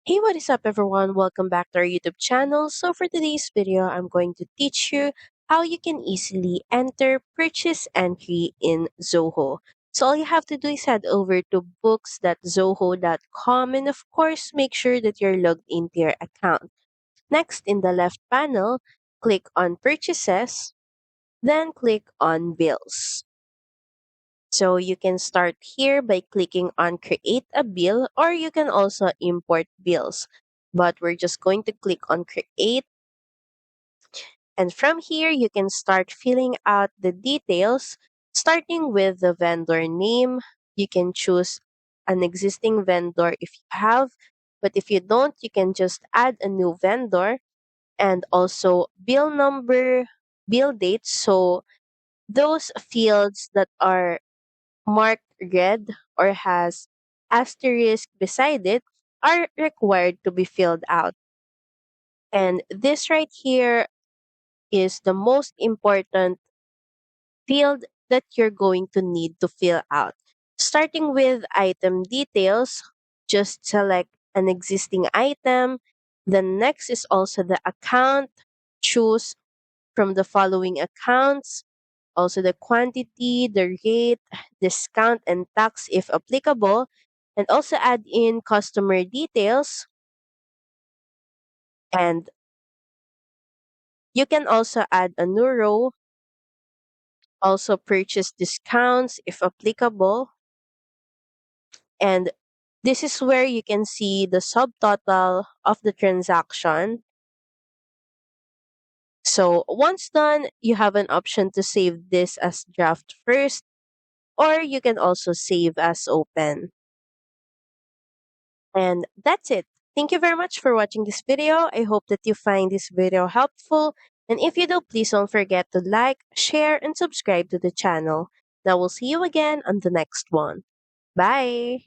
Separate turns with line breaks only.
Hey, what is up everyone? Welcome back to our YouTube channel. So for today's video, I'm going to teach you how you can easily enter purchase entry in Zoho. So all you have to do is head over to books.zoho.com and of course, make sure that you're logged into your account. Next, in the left panel, click on purchases, then click on bills. So you can start here by clicking on create a bill or you can also import bills. But we're just going to click on create, and from here you can start filling out the details starting with the vendor name. You can choose an existing vendor if you have, but if you don't, you can just add a new vendor and also bill number, bill date. So those fields that are marked red or has asterisk beside it are required to be filled out. And this right here is the most important field that you're going to need to fill out. Starting with item details, just select an existing item. The next is also the account. Choose from the following accounts, also the quantity, the rate, discount, and tax if applicable, and also add in customer details. And you can also add a new row, also purchase discounts if applicable. And this is where you can see the subtotal of the transaction. So once done, you have an option to save this as draft first, or you can also save as open. And that's it. Thank you very much for watching this video. I hope that you find this video helpful. And if you do, please don't forget to like, share, and subscribe to the channel. Now we'll see you again on the next one. Bye!